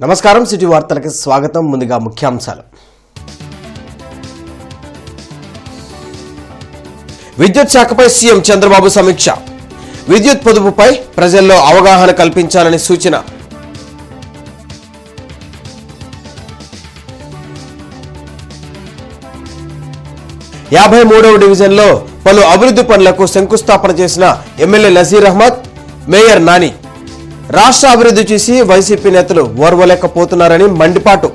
నమస్కారం సిటీ వార్తలకు స్వాగతం. ముందుగా ముఖ్యాంశాలు. విద్యుత్ శాఖపై సీఎం చంద్రబాబు సమీక్ష. విద్యుత్ పొదుపుపై ప్రజల్లో అవగాహన కల్పించాలని సూచన. యాభై 53వ డివిజన్లో పలు అభివృద్ధి పనులకు శంకుస్థాపన చేసిన ఎమ్మెల్యే నజీర్ అహ్మద్, మేయర్ నాని. రాష్ట్ర అభివృద్ధి చూసి వైసీపీ నేతలు ఓర్వలేకపోతున్నారని మండిపాటు.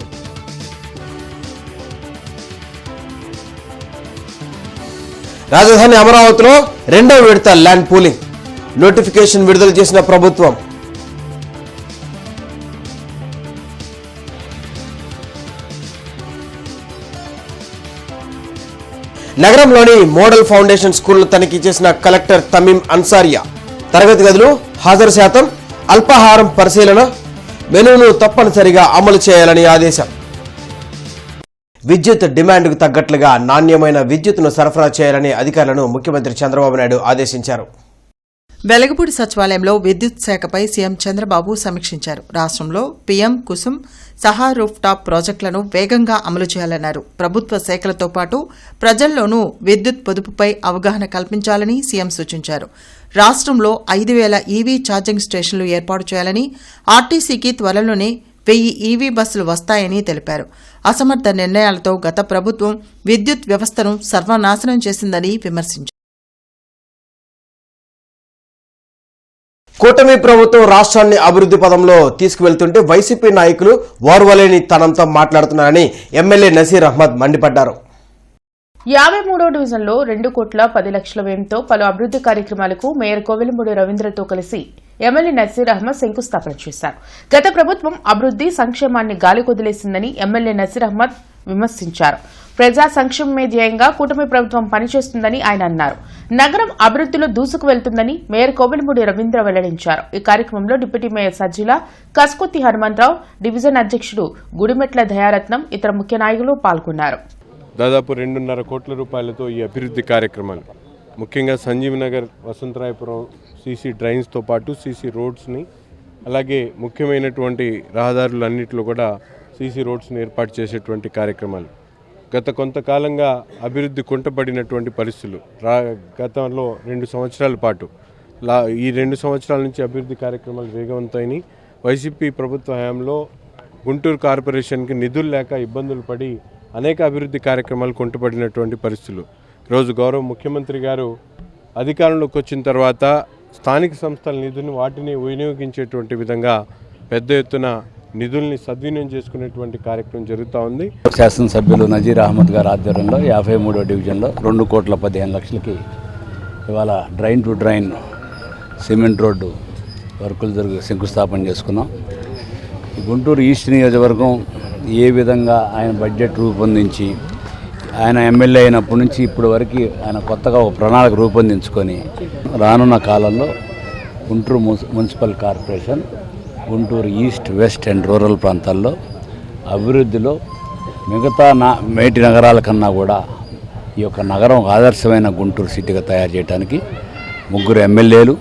రాజధాని అమరావతిలో 2వ విడత ల్యాండ్ పూలింగ్ నోటిఫికేషన్ విడుదల చేసిన ప్రభుత్వం. నగరంలోని మోడల్ ఫౌండేషన్ స్కూల్ను తనిఖీ చేసిన కలెక్టర్ తమీం అన్సారియా. తరగతి గదులు, హాజరు శాతం, అల్పాహారం పరిశీలన, మెనూను తప్పనిసరిగా అమలు చేయాలని ఆదేశం. విద్యుత్ డిమాండ్కు తగ్గట్లుగా నాణ్యమైన విద్యుత్తును సరఫరా చేయాలని అధికారులను ముఖ్యమంత్రి చంద్రబాబు నాయుడు ఆదేశించారు. వెలగపూడి సచివాలయంలో విద్యుత్ శాఖపై సీఎం చంద్రబాబు సమీక్షించారు. రాష్ట్రంలో పీఎం కుసుమ్ సహా రూఫ్ టాప్ ప్రాజెక్టులను వేగంగా అమలు చేయాలన్నారు. ప్రభుత్వ శాఖలతో పాటు ప్రజల్లోనూ విద్యుత్ పొదుపుపై అవగాహన కల్పించాలని సీఎం సూచించారు. రాష్ట్రంలో 5,000 ఈవీ ఛార్జింగ్ స్టేషన్లు ఏర్పాటు చేయాలని, ఆర్టీసీకి త్వరలోనే 1000 ఈవీ బస్సులు వస్తాయని తెలిపారు. అసమర్థ నిర్ణయాలతో గత ప్రభుత్వం విద్యుత్ వ్యవస్థను సర్వనాశనం చేసిందని విమర్శించారు. కూటమి ప్రభుత్వం రాష్ట్రాన్ని అభివృద్ధి పదంలో తీసుకువెళ్తుంటే వైసీపీ నాయకులు ఓర్వలేని తనంతో మాట్లాడుతున్నారని ఎమ్మెల్యే నజీర్ అహ్మద్ మండిపడ్డారు. 53వ డివిజన్లో 2 కోట్ల 10 లక్షల వ్యయంతో పలు అభివృద్ధి కార్యక్రమాలకు మేయర్ కోవెలమూడి రవీంద్రతో కలిసి ఎమ్మెల్యే నజీర్ అహ్మద్ శంకుస్థాపన చేశారు. గత ప్రభుత్వం అభివృద్ధి సంక్షేమాన్ని గాలికొదిలేసిందని ఎమ్మెల్యే నజీర్ అహ్మద్ విమర్శించారు. ప్రజా సంక్షేమమే ధ్యేయంగా కూటమి ప్రభుత్వం పనిచేస్తుందని ఆయన అన్నారు. నగరం అభివృద్దిలో దూసుకు వెళ్తుందని మేయర్ కోవెలమూడి రవీంద్ర వెల్లడించారు. ఈ కార్యక్రమంలో deputy mayor Sajjila, కస్కుత్తి Hanumantharao, division అధ్యక్షుడు గుడిమెట్ల దయారత్నం, ఇతర ముఖ్య నాయకులు పాల్గొన్నారు. దాదాపు 2.5 కోట్ల రూపాయలతో ఈ అభివృద్ధి కార్యక్రమాలు, ముఖ్యంగా సంజీవ్ నగర్, వసంతరాయపురం సీసీ డ్రైన్స్తో పాటు సీసీ రోడ్స్ని, అలాగే ముఖ్యమైనటువంటి రహదారులన్నింటిలో కూడా సీసీ రోడ్స్ని ఏర్పాటు చేసేటువంటి కార్యక్రమాలు. గత కొంతకాలంగా అభివృద్ధి కుంటపడినటువంటి పరిస్థితులు, గతంలో 2 సంవత్సరాల పాటు ఈ 2 సంవత్సరాల నుంచి అభివృద్ధి కార్యక్రమాలు వేగవంతమైనవి. వైసీపీ ప్రభుత్వ హయాంలో గుంటూరు కార్పొరేషన్కి నిధులు లేక ఇబ్బందులు పడి అనేక అభివృద్ధి కార్యక్రమాలు కుంటపడినటువంటి పరిస్థితులు. ఈరోజు గౌరవ ముఖ్యమంత్రి గారు అధికారంలోకి వచ్చిన తర్వాత స్థానిక సంస్థల నిధులను వాటిని వినియోగించేటువంటి విధంగా పెద్ద ఎత్తున నిధుల్ని సద్వినియోగం చేసుకునేటువంటి కార్యక్రమం జరుగుతూ ఉంది. శాసనసభ్యులు నజీర్ అహ్మద్ గారి ఆధ్వర్యంలో 53వ డివిజన్లో 2 కోట్ల 15 లక్షలకి ఇవాళ drain to drain cement road వర్కులు శంకుస్థాపన చేసుకున్నాం. గుంటూరు ఈస్ట్ నియోజకవర్గం ఏ విధంగా ఆయన బడ్జెట్ రూపొందించి ఆయన ఎమ్మెల్యే అయినప్పటి నుంచి ఇప్పటి వరకు ఆయన కొత్తగా ఒక ప్రణాళిక రూపొందించుకొని రానున్న కాలంలో Guntur municipal corporation, Guntur east, west and rural ప్రాంతాల్లో అభివృద్ధిలో మిగతా మేటి నగరాల కన్నా కూడా ఈ యొక్క నగరం ఆదర్శమైన గుంటూరు సిటీగా తయారు చేయడానికి 3 ఎమ్మెల్యేలు,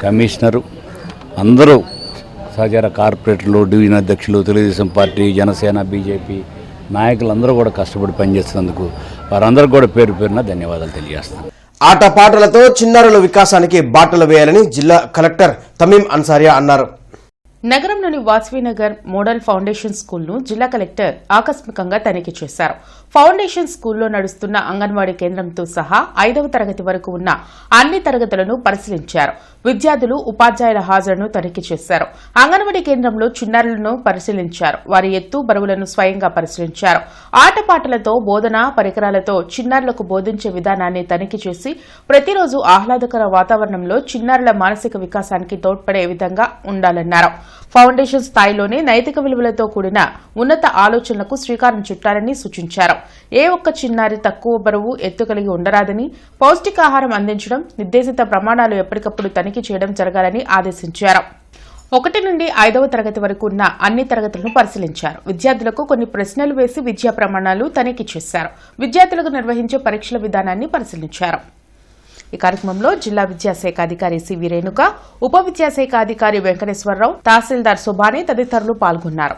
కమిషనరు, అందరూ సహచర కార్పొరేటర్లు, డివిజన్ అధ్యక్షులు, తెలుగుదేశం పార్టీ, జనసేన, బీజేపీ నాయకులందరూ కూడా కష్టపడి పనిచేస్తున్నందుకు వారందరూ కూడా పేరు పేరున ధన్యవాదాలు తెలియజేస్తాను. ఆటపాటలతో చిన్నారుల వికాసానికి బాటలు వేయాలని జిల్లా కలెక్టర్ తమీం అన్సారియా అన్నారు. నగరంలోని వాసవినగర్ మోడల్ ఫౌండేషన్ స్కూల్ను జిల్లా కలెక్టర్ ఆకస్మికంగా తనిఖీ చేశారు. ఫౌండేషన్ స్కూల్లో నడుస్తున్న అంగన్వాడీ కేంద్రంతో సహా 5వ తరగతి వరకు ఉన్న అన్ని తరగతులను పరిశీలించారు. విద్యార్థులు, ఉపాధ్యాయుల హాజరును తనిఖీ చేశారు. అంగన్వాడీ కేంద్రంలో చిన్నారులను పరిశీలించారు. వారి ఎత్తు, బరువులను స్వయంగా పరిశీలించారు. ఆటపాటలతో, బోధన పరికరాలతో చిన్నారులకు బోధించే విధానాన్ని తనిఖీ చేసి ప్రతిరోజు ఆహ్లాదకర వాతావరణంలో చిన్నారుల మానసిక వికాసానికి తోడ్పడే విధంగా ఉండాలన్నారు. ఫౌండేషన్ స్థాయిలోనే నైతిక విలువలతో కూడిన ఉన్నత ఆలోచనలకు శ్రీకారం చుట్టాలని సూచించారు. ఏ ఒక్క చిన్నారి తక్కువ బరువు, ఎత్తు కలిగి ఉండరాదని, పౌష్టికాహారం అందించడం, నిర్దేశిత ప్రమాణాలు ఎప్పటికప్పుడు తనిఖీ చేయడం జరగాలని ఆదేశించారు. 1 నుండి 5వ తరగతి వరకు ఉన్న అన్ని తరగతులను పరిశీలించారు. విద్యార్థులకు కొన్ని ప్రశ్నలు వేసి విద్యా ప్రమాణాలు తనిఖీ చేశారు. విద్యార్థులకు నిర్వహించే పరీక్షల విధానాన్ని పరిశీలించారు. ఈ కార్యక్రమంలో జిల్లా విద్యాశాఖ అధికారి సివి రేణుక, ఉప విద్యాశాఖ అధికారి వెంకటేశ్వరరావు, తహసీల్దార్ సుభాని తదితరులు పాల్గొన్నారు.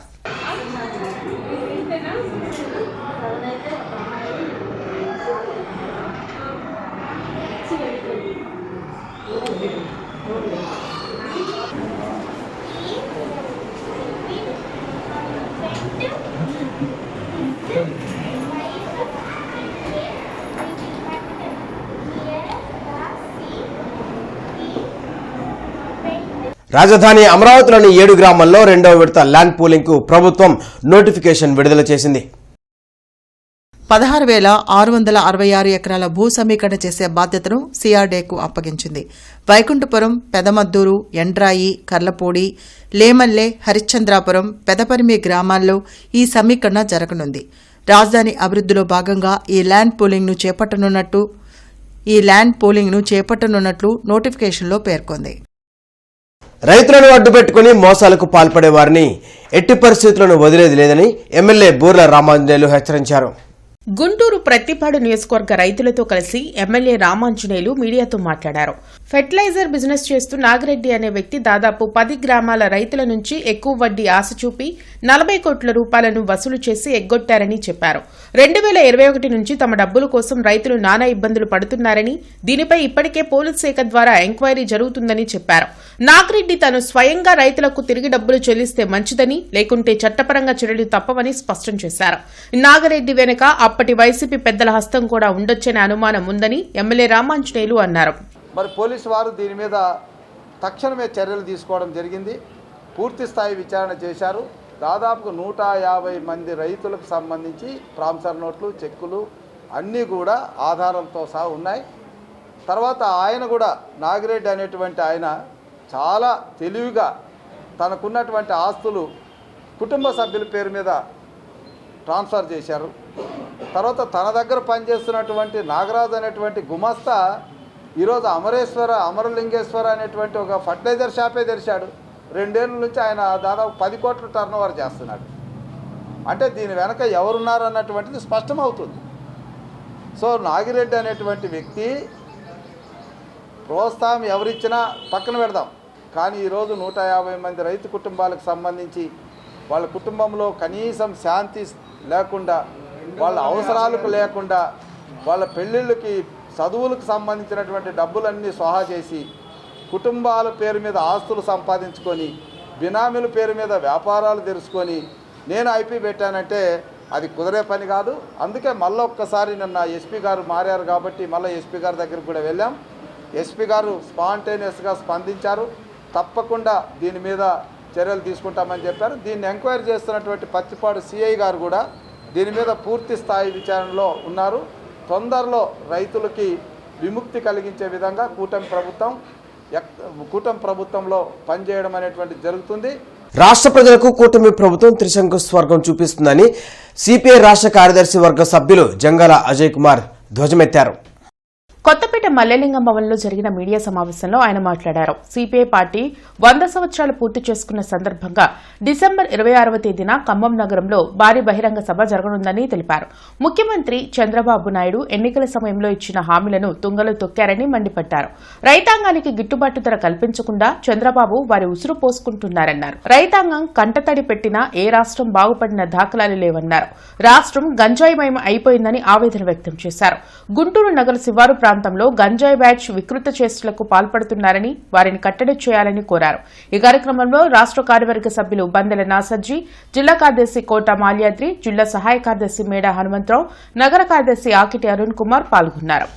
రాజధాని అమరావతిలోని 7 గ్రామాల్లో 2వ విడత ల్యాండ్ పూలింగ్ కు ప్రభుత్వం నోటిఫికేషన్ విడుదల చేసింది. 16,666 ఎకరాల భూ సమీకరణ చేసే బాధ్యతను సిఆర్డీఏకు అప్పగించింది. వైకుంఠపురం, పెదమద్దూరు, ఎండ్రాయి, కర్లపూడి, లేమల్లె, హరిశ్చంద్రాపురం, పెదపరిమి గ్రామాల్లో ఈ సమీకరణ జరగనుంది. రాజధాని అభివృద్ధిలో భాగంగా ఈ ల్యాండ్ పూలింగ్ను చేపట్టనున్నట్లు నోటిఫికేషన్లో పేర్కొంది. రైతులను అడ్డుపెట్టుకుని మోసాలకు పాల్పడే వారిని ఎట్టి పరిస్థితులను వదిలేది లేదని ఎమ్మెల్యే బూర్ల రామాంజనేయులు హెచ్చరించారు. గుంటూరు ప్రత్తిపాడు నియోజకవర్గ రైతులతో కలిసి ఎమ్మెల్యే రామాంజనేయులు మీడియాతో మాట్లాడారు. ఫెర్టిలైజర్ బిజినెస్ చేస్తూ నాగిరెడ్డి అనే వ్యక్తి దాదాపు 10 గ్రామాల రైతుల నుంచి ఎక్కువ వడ్డీ ఆశ చూపి 40 కోట్ల రూపాయలను వసూలు చేసి ఎగ్గొట్టారని చెప్పారు. 2021 నుంచి తమ డబ్బుల కోసం రైతులు నానా ఇబ్బందులు పడుతున్నారని, దీనిపై ఇప్పటికే పోలీస్ శాఖ ద్వారా ఎంక్వైరీ జరుగుతుందని చెప్పారు. నాగిరెడ్డి తాను స్వయంగా రైతులకు తిరిగి డబ్బులు చెల్లిస్తే మంచిదని, లేకుంటే చట్టపరంగా చర్యలు తప్పవని స్పష్టం చేశారు. నాగిరెడ్డి వెనుక అప్పటి వైసీపీ పెద్దల హస్తం కూడా ఉండొచ్చనే అనుమానం ఉందని ఎమ్మెల్యే రామాంజనేయులు అన్నారు. మరి పోలీసు వారు దీని మీద తక్షణమే చర్యలు తీసుకోవడం జరిగింది. పూర్తి స్థాయి విచారణ చేశారు. దాదాపుగా 150 మంది రైతులకు సంబంధించి ప్రామిసర్ నోట్లు, చెక్కులు అన్నీ కూడా ఆధారంతో సహా ఉన్నాయి. తర్వాత ఆయన కూడా నాగిరెడ్డి అనేటువంటి ఆయన చాలా తెలివిగా తనకున్నటువంటి ఆస్తులు కుటుంబ సభ్యుల పేరు మీద ట్రాన్స్ఫర్ చేశారు. తర్వాత తన దగ్గర పనిచేస్తున్నటువంటి నాగరాజు అనేటువంటి గుమస్తా ఈరోజు అమరలింగేశ్వర అనేటువంటి ఒక ఫర్టిలైజర్ షాపే తెరిచాడు. 2 ఏళ్ళ నుంచి ఆయన దాదాపు 10 కోట్ల టర్న్ ఓవర్ చేస్తున్నాడు. అంటే దీని వెనక ఎవరున్నారు అన్నటువంటిది స్పష్టమవుతుంది. సో నాగిరెడ్డి అనేటువంటి వ్యక్తి ప్రోత్సాహం ఎవరిచ్చినా పక్కన పెడదాం, కానీ ఈరోజు 150 మంది రైతు కుటుంబాలకు సంబంధించి వాళ్ళ కుటుంబంలో కనీసం శాంతి లేకుండా, వాళ్ళ అవసరాలకు లేకుండా, వాళ్ళ పెళ్ళిళ్ళకి చదువులకు సంబంధించినటువంటి డబ్బులన్నీ స్వాహా చేసి కుటుంబాల పేరు మీద ఆస్తులు సంపాదించుకొని బినామీల పేరు మీద వ్యాపారాలు తెరుచుకొని నేను ఐపీ పెట్టానంటే అది కుదిరే పని కాదు. అందుకే మళ్ళీ ఒక్కసారి నిన్న ఎస్పీ గారు మారారు కాబట్టి మళ్ళీ ఎస్పీ గారి దగ్గరికి కూడా వెళ్ళాం. ఎస్పీ గారు స్పాంటేనియస్గా స్పందించారు. తప్పకుండా దీని మీద చర్యలు తీసుకుంటామని చెప్పారు. దీన్ని ఎంక్వైరీ చేస్తున్నటువంటి పత్తిపాడు సిఐ గారు కూడా దీని మీద పూర్తి స్థాయి విచారణలో ఉన్నారు. తొందరలో రైతులకి విముక్తి కలిగించే విధంగా కూటమి ప్రభుత్వంలో పనిచేయడం అనేటువంటి జరుగుతుంది. రాష్ట్ర ప్రజలకు కూటమి ప్రభుత్వం త్రిశంకు స్వర్గం చూపిస్తుందని సిపిఐ రాష్ట్ర కార్యదర్శి వర్గ సభ్యులు జంగాల అజయ్ కుమార్ ధ్వజమెత్తారు. కొత్తపేట మల్లెలింగం భవన్లో జరిగిన మీడియా సమావేశంలో ఆయన మాట్లాడారు. సిపిఐ పార్టీ 100 సంవత్సరాలు పూర్తి చేసుకున్న సందర్భంగా డిసెంబర్ 26వ తేదీన ఖమ్మం నగరంలో భారీ బహిరంగ సభ జరగనుందని తెలిపారు. ముఖ్యమంత్రి చంద్రబాబు నాయుడు ఎన్నికల సమయంలో ఇచ్చిన హామీలను తుంగలో తొక్కారని మండిపడ్డారు. రైతాంగానికి గిట్టుబాటు ధర కల్పించకుండా చంద్రబాబు వారి ఉసురు పోసుకుంటున్నారన్నారు. రైతాంగం కంటతడి పెట్టినా ఏ రాష్ట్రం బాగుపడిన దాఖలాలు లేవన్నారు. రాష్ట్రం గంజాయిమయం అయిపోయిందని ఆవేదన వ్యక్తం చేశారు. గుంటూరు నగర శివారు ప్రాంతంలో గంజాయి బ్యాచ్ వికృత చేష్టలకు పాల్పడుతున్నారని, వారిని కట్టడి చేయాలని కోరారు. ఈ కార్యక్రమంలో రాష్ట్ర కార్యవర్గ సభ్యులు బందెల నాసర్జీ, జిల్లా కార్యదర్శి కోట మాల్యాద్రి, జిల్లా సహాయ కార్యదర్శి మేడ హనుమంతరావు, నగర కార్యదర్శి ఆకిటి అరుణ్ కుమార్ పాల్గొన్నారు.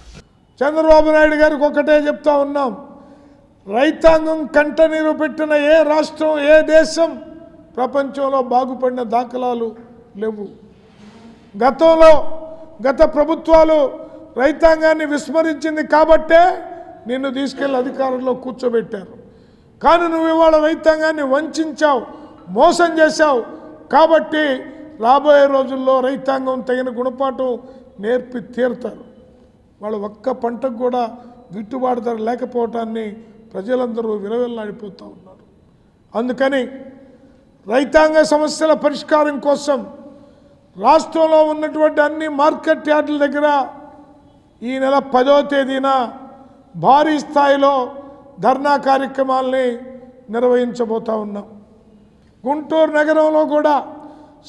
చంద్రబాబు నాయుడు గారికి ఒకటే చెప్తా ఉన్నాం, రైతాంగం కంటనీరు పెట్టిన ఏ రాష్ట్రం, ఏ దేశం ప్రపంచంలో బాగుపడిన దాఖలాలు లేవు. గత ప్రభుత్వాలు రైతాంగాన్ని విస్మరించింది కాబట్టే నిన్ను తీసుకెళ్లి అధికారంలో కూర్చోబెట్టారు. కానీ నువ్వు ఇవాళ రైతాంగాన్ని వంచావు, మోసం చేశావు. కాబట్టి రాబోయే రోజుల్లో రైతాంగం తగిన గుణపాఠం నేర్పి తీరుతారు. వాళ్ళ ఒక్క పంటకు కూడా గిట్టుబాటు ధర లేకపోవటాన్ని ప్రజలందరూ విలవిల్లాడిపోతూ ఉన్నారు. అందుకని రైతాంగ సమస్యల పరిష్కారం కోసం రాష్ట్రంలో ఉన్నటువంటి అన్ని మార్కెట్ యార్డుల దగ్గర ఈ నెల 10వ తేదీన భారీ స్థాయిలో ధర్నా కార్యక్రమాల్ని నిర్వహించబోతా ఉన్నాం. గుంటూరు నగరంలో కూడా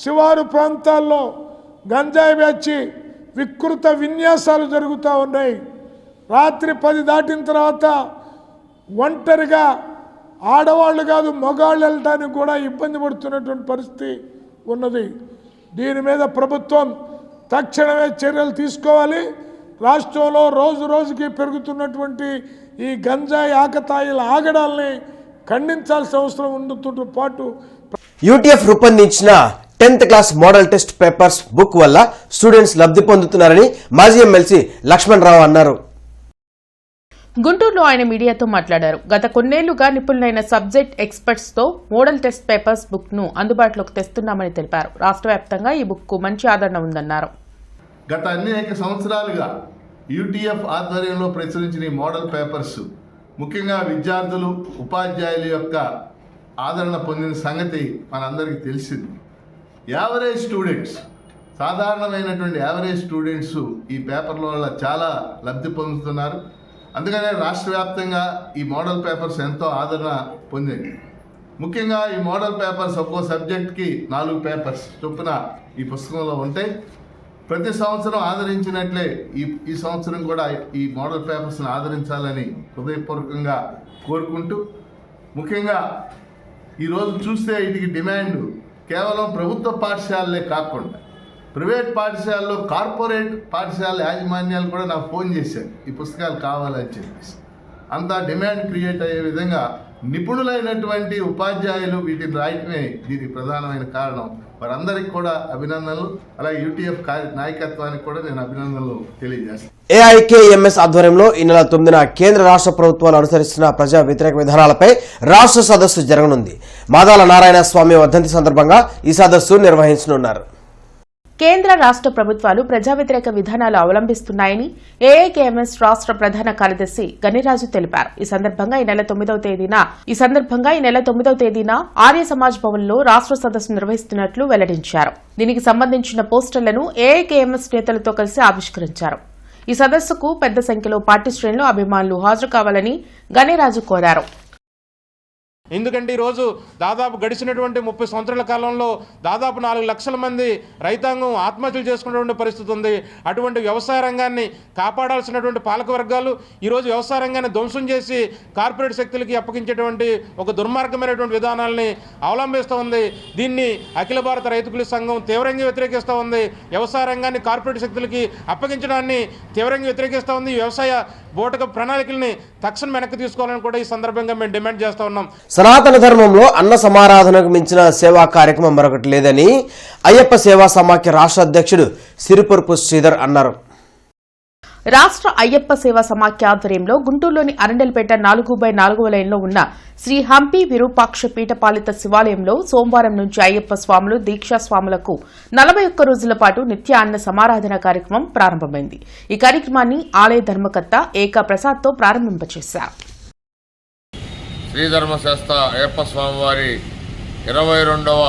శివారు ప్రాంతాల్లో గంజాయి బ్యాచి వికృత విన్యాసాలు జరుగుతూ ఉన్నాయి. రాత్రి 10 దాటిన తర్వాత ఒంటరిగా ఆడవాళ్ళు కాదు మగవాళ్ళు వెళ్ళడానికి కూడా ఇబ్బంది పడుతున్నటువంటి పరిస్థితి ఉన్నది. దీని మీద ప్రభుత్వం తక్షణమే చర్యలు తీసుకోవాలి. రాష్ట్రంలో రోజు రోజుకి పెరుగుతున్నటువంటి ఈ గంజాయి ఆకతాయిల ఆగడాల్ని ఖండించాల్సిన అవసరం ఉండటంతో పాటు యూటీఎఫ్ రూపొందించిన 10th class modal test papers book వల్ల స్టూడెంట్స్ లబ్ధి పొందుతున్నారని మాజీ ఎమ్మెల్సీ లక్ష్మణ్ రావు అన్నారు. గుంటూరులో ఆయన మీడియాతో మాట్లాడారు. గత కొన్నేళ్లుగా నిపుణులైన సబ్జెక్ట్ ఎక్స్పర్ట్స్ తో మోడల్ టెస్ట్ పేపర్స్ బుక్ ను అందుబాటులోకి తెస్తున్నామని తెలిపారు. రాష్ట్ర వ్యాప్తంగా ఈ బుక్ కు మంచి ఆదరణ ఉందన్నారు. గత అనేక సంవత్సరాలుగా యూటీఎఫ్ ఆధ్వర్యంలో ప్రచురించిన ఈ మోడల్ పేపర్స్ ముఖ్యంగా విద్యార్థులు ఉపాధ్యాయుల యొక్క ఆదరణ పొందిన సంగతి మనందరికీ తెలిసింది. యావరేజ్ స్టూడెంట్స్, సాధారణమైనటువంటి యావరేజ్ స్టూడెంట్స్ ఈ పేపర్ల వల్ల చాలా లబ్ధి పొందుతున్నారు. అందుకనే రాష్ట్ర వ్యాప్తంగా ఈ మోడల్ పేపర్స్ ఎంతో ఆదరణ పొందింది. ముఖ్యంగా ఈ మోడల్ పేపర్స్ ఒక్కో సబ్జెక్ట్కి 4 పేపర్స్ చొప్పున ఈ పుస్తకంలో ఉంటాయి. ప్రతి సంవత్సరం ఆదరించినట్లే ఈ సంవత్సరం కూడా ఈ మోడల్ పేపర్స్ని ఆదరించాలని హృదయపూర్వకంగా కోరుకుంటూ, ముఖ్యంగా ఈరోజు చూస్తే వీటికి డిమాండ్ కేవలం ప్రభుత్వ పాఠశాలలే కాకుండా ప్రైవేట్ పాఠశాలలో కార్పొరేట్ పాఠశాల యాజమాన్యాలు కూడా నాకు ఫోన్ చేశారు ఈ పుస్తకాలు కావాలని చెప్పేసి. అంత డిమాండ్ క్రియేట్ అయ్యే విధంగా నిపుణులైనటువంటి ఉపాధ్యాయులు వీటిని రాయటమే దీనికి ప్రధానమైన కారణం. వారందరికీ కూడా అభినందనలు. అలాగే యూటీఎఫ్ నాయకత్వానికి కూడా నేను అభినందనలు తెలియజేస్తాను. ఏఐకేఎంఎస్ ఆధ్వర్యంలో ఈ నెల 9న కేంద్ర రాష్ట్ర ప్రభుత్వాలు అనుసరిస్తున్న ప్రజా వ్యతిరేక విధానాలపై రాష్ట్ర సదస్సు జరగనుంది. మాదాల నారాయణ స్వామి వర్ధంతి సందర్భంగా ఈ సదస్సు నిర్వహించనున్నారు. కేంద్ర రాష్ట్ర ప్రభుత్వాలు ప్రజా వ్యతిరేక విధానాలు అవలంబిస్తున్నాయని ఏఐకేఎంఎస్ రాష్ట్ర ప్రధాన కార్యదర్శి గనిరాజు తెలిపారు. ఈ సందర్భంగా ఈ నెల 9వ తేదీన ఆర్య సమాజ్ భవన్ లో రాష్ట్ర సదస్సు నిర్వహిస్తున్నట్లు వెల్లడించారు. దీనికి సంబంధించిన పోస్టర్లను ఏఐకేఎంఎస్ నేతలతో కలిసి ఆవిష్కరించారు. ఈ సదస్సుకు పెద్ద సంఖ్యలో పార్టీ శ్రేణులు, అభిమానులు హాజరు కావాలని గనిరాజు కోరారు. ఎందుకంటే ఈరోజు దాదాపు గడిచినటువంటి 30 సంవత్సరాల కాలంలో దాదాపు 4 లక్షల మంది రైతాంగం ఆత్మహత్యలు చేసుకున్నటువంటి పరిస్థితి ఉంది. అటువంటి వ్యవసాయ రంగాన్ని కాపాడాల్సినటువంటి పాలక వర్గాలు ఈరోజు వ్యవసాయ రంగాన్ని ధ్వంసం చేసి కార్పొరేట్ శక్తులకి అప్పగించేటువంటి ఒక దుర్మార్గమైనటువంటి విధానాలని అవలంబిస్తూ ఉంది. దీన్ని అఖిల భారత రైతు కూలీ సంఘం తీవ్రంగా వ్యతిరేకిస్తూ ఉంది. వ్యవసాయ రంగాన్ని కార్పొరేట్ శక్తులకి అప్పగించడాన్ని తీవ్రంగా వ్యతిరేకిస్తూ ఉంది. వ్యవసాయ బోటక ప్రణాళికల్ని తక్షణం వెనక్కి తీసుకోవాలని కూడా ఈ సందర్భంగా మేము డిమాండ్ చేస్తూ ఉన్నాం. సనాతన ధర్మంలో అన్న సమారాధనకు మించిన సేవా కార్యక్రమం మరొకటి లేదని అయ్యప్ప సేవా సమాఖ్య రాష్ట్ర అధ్యక్షుడు సిరిపురపు శ్రీధర్ అన్నారు. రాష్ట్ర అయ్యప్ప సేవా సమాఖ్య ఆధ్వర్యంలో గుంటూరులోని అరండల్పేట 4/4వ లైన్లో ఉన్న శ్రీ హంపి విరూపాక్ష పీఠపాలిత శివాలయంలో సోమవారం నుంచి అయ్యప్ప స్వాములు, దీక్షా స్వాములకు 41 రోజుల పాటు నిత్య అన్న సమారాధన కార్యక్రమం ప్రారంభమైంది. ఈ కార్యక్రమాన్ని ఆలయ ధర్మకర్త ఏకా ప్రసాద్తో ప్రారంభింపచేశారు. శ్రీధర్మశాస్త్ర అయ్యప్ప స్వామివారి 22వ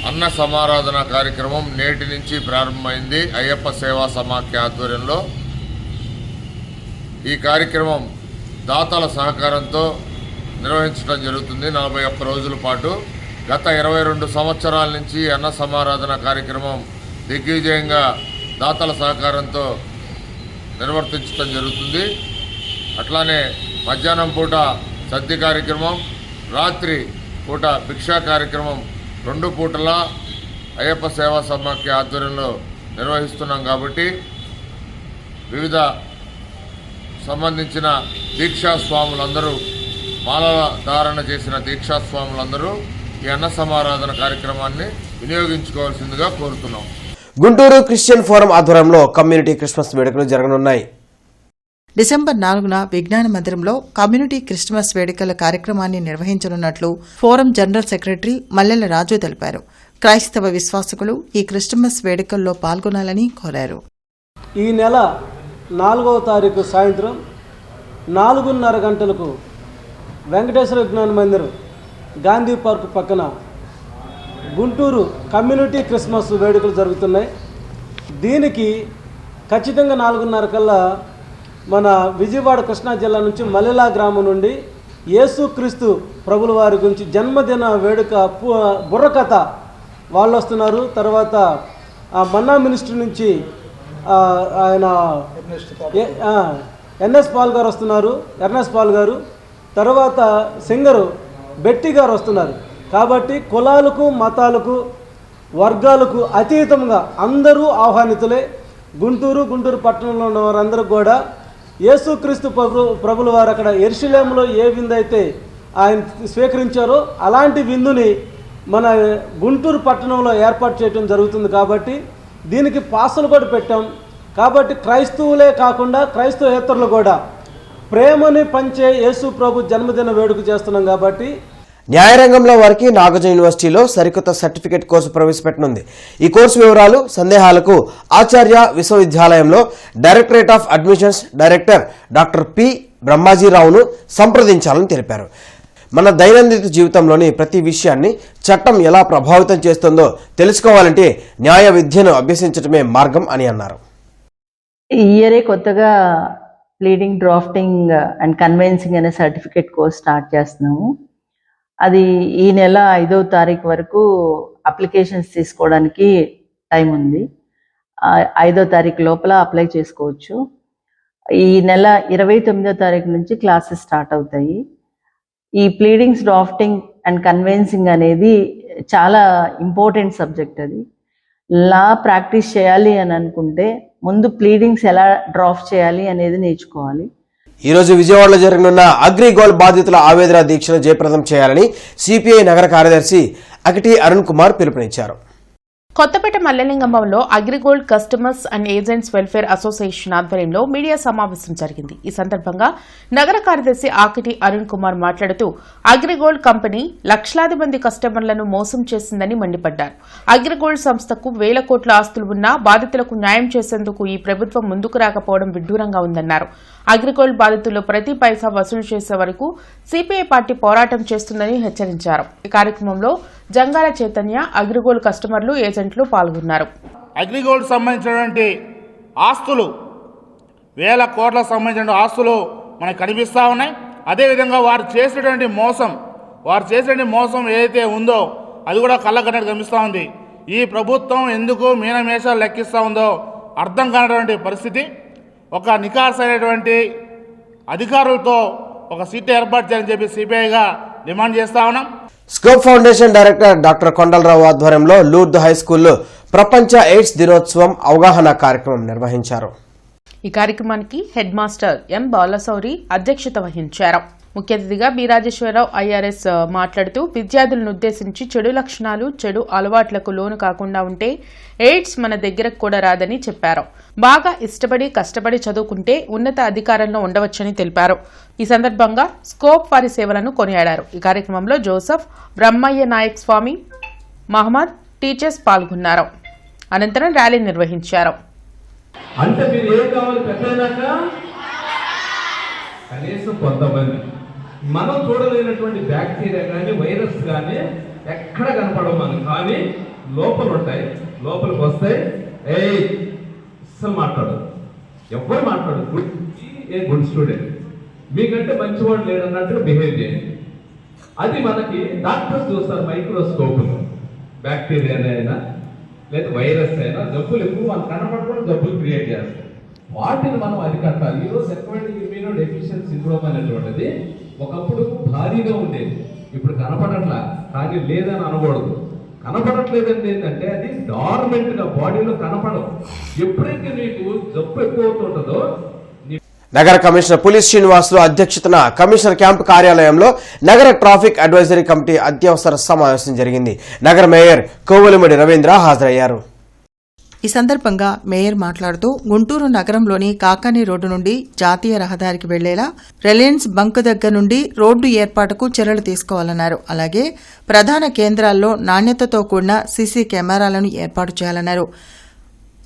అన్న సమారాధన కార్యక్రమం నేటి నుంచి ప్రారంభమైంది. అయ్యప్ప సేవా సమాఖ్య ఆధ్వర్యంలో ఈ కార్యక్రమం దాతల సహకారంతో నిర్వహించడం జరుగుతుంది. 41 రోజుల పాటు గత 22 సంవత్సరాల నుంచి అన్న సమారాధన కార్యక్రమం దిగ్విజయంగా దాతల సహకారంతో నిర్వర్తించడం జరుగుతుంది. అట్లానే మధ్యాహ్నం పూట సద్ది కార్యక్రమం, రాత్రి పూట భిక్షా కార్యక్రమం 2 పూటలా అయ్యప్ప సేవా సమాఖ్య ఆధ్వర్యంలో నిర్వహిస్తున్నాం. కాబట్టి వివిధ సంబంధించిన దీక్షాస్వాములందరూ, మాలల ధారణ చేసిన దీక్షాస్వాములందరూ ఈ అన్న సమారాధన కార్యక్రమాన్ని వినియోగించుకోవాల్సిందిగా కోరుతున్నాం. గుంటూరు క్రిస్టియన్ ఫోరం ఆధ్వర్యంలో కమ్యూనిటీ క్రిస్మస్ వేడుకలు జరగనున్నాయి. డిసెంబర్ 4న విజ్ఞాన మందిరంలో కమ్యూనిటీ క్రిస్మస్ వేడుకల కార్యక్రమాన్ని నిర్వహించనున్నట్లు ఫోరం జనరల్ సెక్రటరీ మల్లెల రాజు తెలిపారు. క్రైస్తవ విశ్వాసకులు ఈ క్రిస్మస్ వేడుకల్లో పాల్గొనాలని కోరారు. ఈ నెల 4వ తారీఖు సాయంత్రం 4:30 గంటలకు వెంకటేశ్వర విజ్ఞాన మందిరం గాంధీ పార్క్ పక్కన గుంటూరు కమ్యూనిటీ క్రిస్మస్ వేడుకలు జరుగుతున్నాయి. దీనికి ఖచ్చితంగా 4:30 కల్లా మన విజయవాడ కృష్ణా జిల్లా నుంచి మల్లెలా గ్రామం నుండి యేసుక్రీస్తు ప్రభుల వారి గురించి జన్మదిన వేడుక బుర్రకథ వాళ్ళు వస్తున్నారు. తర్వాత మన్నా మినిస్ట్రీ నుంచి ఆయన ఎన్ఎస్ పాల్ గారు వస్తున్నారు, ఎర్నెస్ పాల్ గారు. తర్వాత సింగరు బెట్టి గారు వస్తున్నారు. కాబట్టి కులాలకు మతాలకు వర్గాలకు అతీతంగా అందరూ ఆహ్వానితులే. గుంటూరు పట్టణంలో ఉన్న వారందరూ కూడా యేసుక్రీస్తు ప్రభుల వారు అక్కడ యెరూషలేములో ఏ విందు అయితే ఆయన స్వీకరించారో అలాంటి విందుని మన గుంటూరు పట్టణంలో ఏర్పాటు చేయడం జరుగుతుంది. కాబట్టి దీనికి పాసలు కూడా పెట్టాం. కాబట్టి క్రైస్తవులే కాకుండా క్రైస్తవేతరులు కూడా ప్రేమని పంచే యేసు ప్రభు జన్మదిన వేడుక చేస్తున్నాం. కాబట్టి న్యాయరంగంలో వారికి నాగార్జున యూనివర్సిటీలో సరికొత్త సర్టిఫికేట్ కోర్సు ప్రవేశపెట్టనుంది. ఈ కోర్సు వివరాలు సందేహాలకు ఆచార్య విశ్వవిద్యాలయంలో directorate of admissions director doctor P బ్రహ్మాజీరావును సంప్రదించాలని తెలిపారు. మన దైనందిన జీవితంలోని ప్రతి విషయాన్ని చట్టం ఎలా ప్రభావితం చేస్తుందో తెలుసుకోవాలంటే న్యాయ విద్యను అభ్యసించడమే మార్గం అని అన్నారు. ఈ ఇయరే కొత్తగా ప్లీడింగ్, డ్రాఫ్టింగ్ అండ్ కన్వెన్సింగ్ అనే సర్టిఫికేట్ కోర్స్ స్టార్ట్ చేస్తున్నాము. అది ఈ నెల 5వ తారీఖు వరకు అప్లికేషన్స్ తీసుకోవడానికి టైం ఉంది. 5వ తారీఖు లోపల అప్లై చేసుకోవచ్చు. ఈ నెల 29వ తారీఖు నుంచి క్లాసెస్ స్టార్ట్ అవుతాయి. ఈ ప్లీడింగ్స్, డ్రాఫ్టింగ్ అండ్ కన్వెన్సింగ్ అనేది చాలా ఇంపార్టెంట్ సబ్జెక్ట్. అది లా ప్రాక్టీస్ చేయాలి అని అనుకుంటే ముందు ప్లీడింగ్స్ ఎలా డ్రాఫ్ట్ చేయాలి అనేది నేర్చుకోవాలి. ఈ రోజు విజయవాడలో జరగనున్న అగ్రిగోల్డ్ బాధితుల ఆవేదన దీక్షను జయప్రదం చేయాలని సిపిఐ నగర కార్యదర్శి అకిటి అరుణ్ కుమార్ పిలుపునిచ్చారు. కొత్తపేట మల్లెలింగంలో Agrigold customers and agents welfare association ఆధ్వర్యంలో మీడియా సమావేశం జరిగింది. ఈ సందర్భంగా నగర కార్యదర్శి ఆకిటి అరుణ్ కుమార్ మాట్లాడుతూ అగ్రిగోల్డ్ కంపెనీ లక్షలాది మంది కస్టమర్లను మోసం చేసిందని మండిపడ్డారు. అగ్రిగోల్డ్ సంస్థకు వేల కోట్ల ఆస్తులు ఉన్నా బాధితులకు న్యాయం చేసేందుకు ఈ ప్రభుత్వం ముందుకు రాకపోవడం విడ్డూరంగా ఉందన్నారు. అగ్రిగోల్డ్ బాధితులు ప్రతి పైసా వసూలు చేసే వరకు సిపిఐ పార్టీ పోరాటం చేస్తుందని హెచ్చరించారు. ఈ కార్యక్రమంలో జంగాల చైతన్య, అగ్రిగోల్డ్ కస్టమర్లు, ఏజెంట్లు పాల్గొన్నారు. అగ్రిగోల్డ్ సంబంధించినటువంటి ఆస్తులు, వేల కోట్లకు సంబంధించిన ఆస్తులు మనకు కనిపిస్తూ ఉన్నాయి. అదేవిధంగా వారు చేసినటువంటి మోసం ఏదైతే ఉందో అది కూడా కళ్ళకన్నట్టు కనిపిస్తూ ఉంది. ఈ ప్రభుత్వం ఎందుకు మీనమేషాలు లెక్కిస్తూ ఉందో అర్థం కానటువంటి పరిస్థితి. ఒక నికార్సైనటువంటి అధికారులతో ఒక సీట్ ఏర్పాటు చేయాలని చెప్పి సిపిఐగా డిమాండ్ చేస్తా ఉన్నాం. Scope foundation director doctor Kondalarao ఆధ్వర్యంలో లూర్ద్ హై స్కూల్లో ప్రపంచ ఎయిడ్స్ దినోత్సవం అవగాహన కార్యక్రమం నిర్వహించారు. ఈ కార్యక్రమానికి హెడ్ మాస్టర్ ఎం బాలశౌరి అధ్యక్షత వహించారు. ముఖ్య అతిథిగా బి రాజేశ్వరరావు ఐఆర్ఎస్ మాట్లాడుతూ విద్యార్థులను ఉద్దేశించి చెడు లక్షణాలు, చెడు అలవాట్లకు లోను కాకుండా ఉంటే ఎయిడ్స్ మన దగ్గరకు కూడా రాదని చెప్పారు. బాగా ఇష్టపడి కష్టపడి చదువుకుంటే ఉన్నత అధికారంలో ఉండవచ్చని తెలిపారు. ఈ సందర్భంగా స్కోప్ వారి సేవలను కొనియాడారు. ఈ కార్యక్రమంలో జోసెఫ్, బ్రహ్మయ్య నాయక్ స్వామి, మహమ్మద్, టీచర్స్ పాల్గొన్నారు. అనంతరం ర్యాలీ నిర్వహించారు. అంటే మీరు ఏం కావాలి పెద్దయినాక కనీసం కొంతమంది మనం చూడలేనటువంటి బ్యాక్టీరియా కానీ వైరస్ కానీ ఎక్కడ కనపడవు మనం, కానీ లోపల ఉంటాయి. లోపలికి వస్తాయి, అసలు మాట్లాడదు, ఎవరు మాట్లాడదు. గుడ్ స్టూడెంట్, మీకంటే మంచివాడు లేడన్నట్టు బిహేవ్ చేయండి. అది మనకి డాక్టర్స్ చూస్తారు మైక్రోస్కోప్లో. బ్యాక్టీరియా అయినా లేదా వైరస్ అయినా జబ్బులు ఎక్కువ మనం కనపడకుండా జబ్బులు క్రియేట్ చేస్తాయి. వాటిని మనం అరికట్టాలి. ఈరోజు ఎక్వైటిక్ ఇమ్యూనో డెఫిషియన్సీ సిండ్రోమ్ అనేటువంటిది ఒకప్పుడు భారీగా ఉండేది, ఇప్పుడు కనపడట్లా. కానీ లేదని అనకూడదు. కనపడట్లేదండి ఏంటంటే అది డార్మెంట్గా బాడీలో కనపడవు. ఎప్పుడైతే మీకు జబ్బు ఎక్కువ అవుతుంటుందో. నగర కమిషనర్ పులిస్ శ్రీనివాసులు అధ్యక్షతన కమిషనర్ క్యాంపు కార్యాలయంలో నగర ట్రాఫిక్ అడ్వైజరీ కమిటీ అత్యవసర సమావేశం జరిగింది. నగర మేయర్ కోవలిమడి రవీంద్ర హాజరయ్యారు. ఈ సందర్భంగా మేయర్ మాట్లాడుతూ గుంటూరు నగరంలోని కాకాని రోడ్డు నుండి జాతీయ రహదారికి వెళ్లేలా రిలయన్స్ బంక్ దగ్గర నుండి రోడ్డు ఏర్పాటుకు చర్యలు తీసుకోవాలన్నారు. అలాగే ప్రధాన కేంద్రాల్లో నాణ్యతతో కూడిన సీసీ కెమెరాలను ఏర్పాటు చేయాలన్నారు.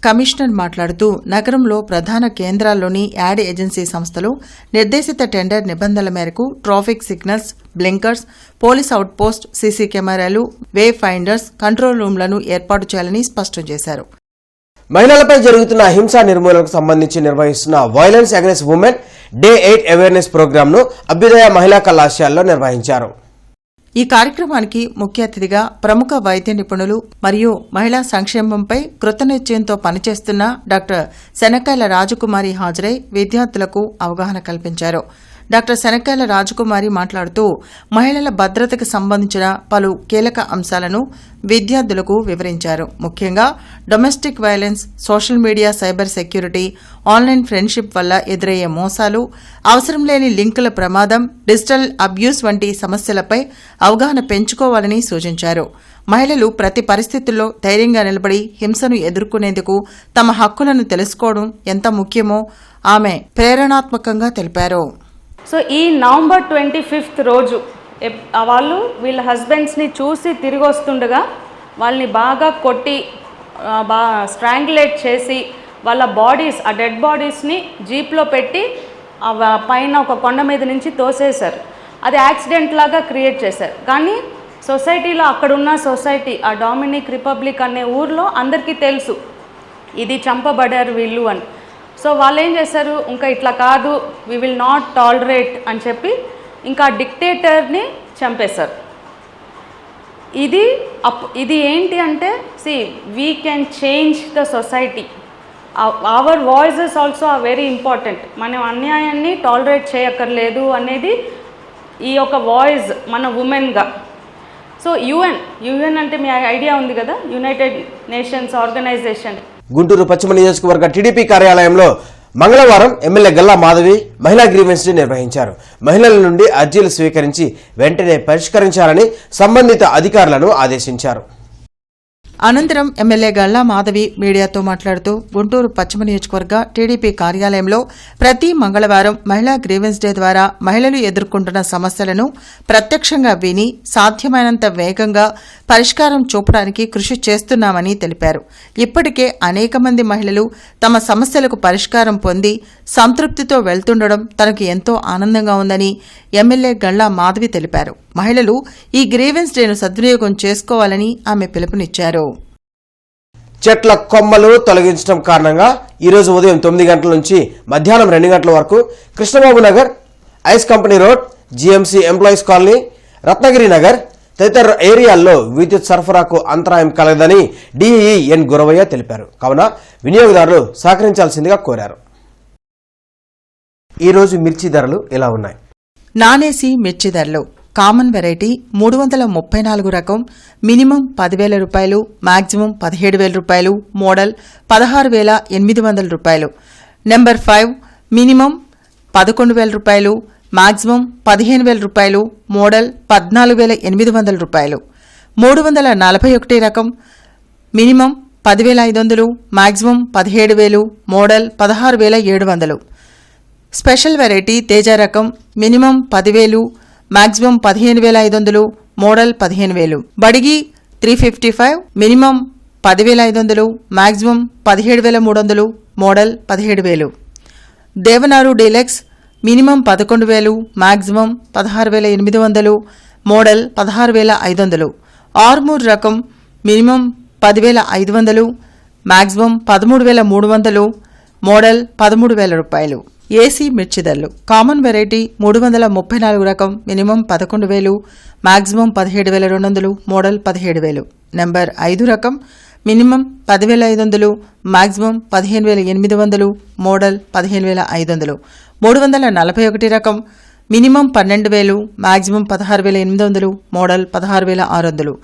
కమిషనర్ మాట్లాడుతూ నగరంలో ప్రధాన కేంద్రాల్లోని యాడ్ ఏజెన్సీ సంస్థలు నిర్దేశిత టెండర్ నిబంధనల మేరకు traffic signals, blinkers, police outpost, CC కెమెరాలు, వే ఫైండర్స్, కంట్రోల్ రూమ్లను ఏర్పాటు చేయాలని స్పష్టం చేశారు. మహిళలపై జరుగుతున్న హింసా నిర్మూలనకు సంబంధించి నిర్వహిస్తున్న violence against women day 8 awareness ప్రోగ్రాంను అభ్యుదయ మహిళా కళాశాలలో నిర్వహించారు. ఈ కార్యక్రమానికి ముఖ్య అతిథిగా ప్రముఖ వైద్య నిపుణులు మరియు మహిళా సంక్షేమంపై కృతనిశ్చయంతో పనిచేస్తున్న డాక్టర్ శనక్కాయల రాజకుమారి హాజరై విద్యార్థులకు అవగాహన కల్పించారు. డాక్టర్ శనక్కాయల రాజకుమారి మాట్లాడుతూ మహిళల భద్రతకు సంబంధించిన పలు కీలక అంశాలను విద్యార్థులకు వివరించారు. ముఖ్యంగా domestic violence, social media, cyber security, online friendship వల్ల ఎదురయ్యే మోసాలు, అవసరం లేని లింకుల ప్రమాదం, డిజిటల్ అబ్యూస్ వంటి సమస్యలపై అవగాహన పెంచుకోవాలని సూచించారు. మహిళలు ప్రతి పరిస్థితుల్లో ధైర్యంగా నిలబడి హింసను ఎదుర్కొనేందుకు తమ హక్కులను తెలుసుకోవడం ఎంత ముఖ్యమో ఆమె ప్రేరణాత్మకంగా తెలిపారు. సో ఈ నవంబర్ 25th రోజు వాళ్ళు వీళ్ళ హస్బెండ్స్ని చూసి తిరిగి వస్తుండగా వాళ్ళని బాగా కొట్టి స్ట్రాంగులేట్ చేసి వాళ్ళ బాడీస్, ఆ డెడ్ బాడీస్ని జీప్లో పెట్టి పైన ఒక కొండ మీద నుంచి తోసేశారు. అది యాక్సిడెంట్ లాగా క్రియేట్ చేశారు. కానీ సొసైటీలో అక్కడున్న సొసైటీ, ఆ డామినిక్ రిపబ్లిక్ అనే ఊర్లో అందరికీ తెలుసు ఇది చంపబడారు వీళ్ళు అని. సో వాళ్ళు ఏం చేశారు, ఇంకా ఇట్లా కాదు, వి విల్ నాట్ టాలరేట్ అని చెప్పి ఇంకా డిక్టేటర్ని చంపేశారు. ఇది ఏంటి అంటే, we can change the society. Our voices also are very important. మనం అన్యాయాన్ని టాలరేట్ చేయక్కర్లేదు అనేది ఈ యొక్క వాయిస్ మన ఉమెన్గా. సో యుఎన్ అంటే మీ ఐడియా ఉంది కదా, యునైటెడ్ నేషన్స్ ఆర్గనైజేషన్. గుంటూరు పశ్చిమ నియోజకవర్గ టీడీపీ కార్యాలయంలో మంగళవారం ఎమ్మెల్యే గల్లా మాధవి మహిళా గ్రీవెన్స్ డే నిర్వహించారు. మహిళల నుండి అర్జీలు స్వీకరించి వెంటనే పరిష్కరించాలని సంబంధిత అధికారులను ఆదేశించారు. అనంతరం ఎమ్మెల్యే గల్లా మాధవి మీడియాతో మాట్లాడుతూ గుంటూరు పశ్చిమ నియోజకవర్గ టీడీపీ కార్యాలయంలో ప్రతి మంగళవారం మహిళా గ్రీవెన్స్ డే ద్వారా మహిళలు ఎదుర్కొంటున్న సమస్యలను ప్రత్యక్షంగా విని సాధ్యమైనంత వేగంగా పరిష్కారం చూపడానికి కృషి చేస్తున్నామని తెలిపారు. ఇప్పటికే అనేక మంది మహిళలు తమ సమస్యలకు పరిష్కారం పొంది సంతృప్తితో వెళ్తుండడం తనకు ఎంతో ఆనందంగా ఉందని ఎమ్మెల్యే గల్లా మాధవి తెలిపారు. మహిళలు ఈ గ్రీవెన్స్ డేను సద్వినియోగం చేసుకోవాలని ఆమె పిలుపునిచ్చారు. చెట్ల కొమ్మలు తొలగించడం కారణంగా ఈరోజు ఉదయం 9 గంటల నుంచి మధ్యాహ్నం 2 గంటల వరకు Krishnababu Nagar, ice company road, GMC employees colony, Ratnagiri Nagar తదితర ఏరియాల్లో విద్యుత్ సరఫరాకు అంతరాయం కలగదని డీఈ ఎన్ గురవయ్య తెలిపారు. కావున వినియోగదారులు సహకరించాల్సిందిగా కోరారు. ఈరోజు మిర్చి ధరలు ఇలా ఉన్నాయి. నానేసి మిర్చి ధరలు కామన్ వెరైటీ 334 రకం మినిమం 10,000 రూపాయలు, మాక్సిమం 17,000 రూపాయలు, మోడల్ 16,800 రూపాయలు. నెంబర్ 5 మినిమం 11,000 రూపాయలు, మాక్సిమం 15,000 రూపాయలు, మోడల్ 14,800 రూపాయలు. 341 రకం minimum 10,500, maximum 17,000, model 16,700. Special variety Teja రకం minimum 10,000, maximum 15,500, model 15,000. Byadgi 355 minimum 10,500, maximum 17,300, model 17,000. దేవనారు deluxe minimum 11,000, maximum 16,800, model 16,500. Armoor రకం మినిమం 10,500, మాక్సిమం 13,300, మోడల్ 13,000 రూపాయలు. ఏసీ మిర్చి ధరలు కామన్ వెరైటీ 334 రకం మినిమం 11,000, మాక్సిమం 17,200, మోడల్ 17,000. నెంబర్ 5 రకం మినిమం 10,500, మాక్సిమం 15,800, మోడల్ 15,500. 341 రకం మినిమం 12,000, మాక్సిమం 16,800, మోడల్ 16,600.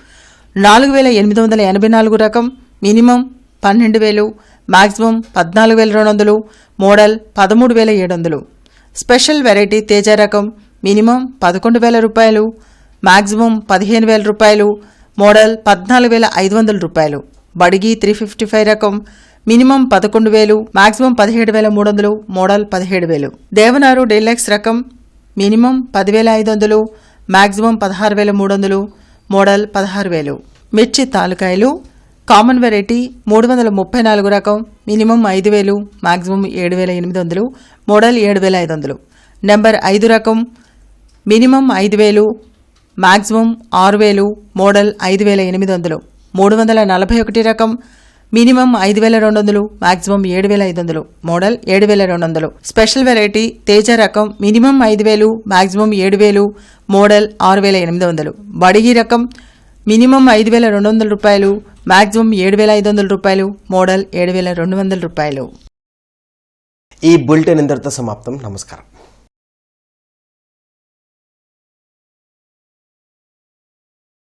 4,884 రకం minimum 12,000, maximum 14,200, model 13,700. Special variety Teja రకం మినిమం 11,000 రూపాయలు, మాక్సిమం 15,000 రూపాయలు, మోడల్ 14,500 రూపాయలు. బడిగి 355 రకం మినిమం 11,000, మాక్సిమం 17,300, మోడల్ 17,000. దేవనారు డీలక్స్ రకం మినిమం 10,500, మాక్సిమం 16,300, మోడల్ 16,000. మిర్చి తాలూకాయలు కామన్ వెరైటీ 334 రకం మినిమం 5,000, మాక్సిమం 7,800, మోడల్ 7,500. నెంబర్ 5 రకం మినిమం 5,000, మాక్సిమం 6,000, మోడల్ 5,800. 341 రకం minimum 5,200, maximum 7,500, model 7,200. Special variety Teja రకం మినిమం 5,000, మాక్సిమం 7,000, మోడల్ 6,800. బడిగి రకం మినిమం 5,200 రూపాయలు, మాక్సిమం 7,500 రూపాయలు, మోడల్ 7,200 రూపాయలు. ఈ బులెటిన్ ఇంతటితో సమాప్తం. నమస్కారం.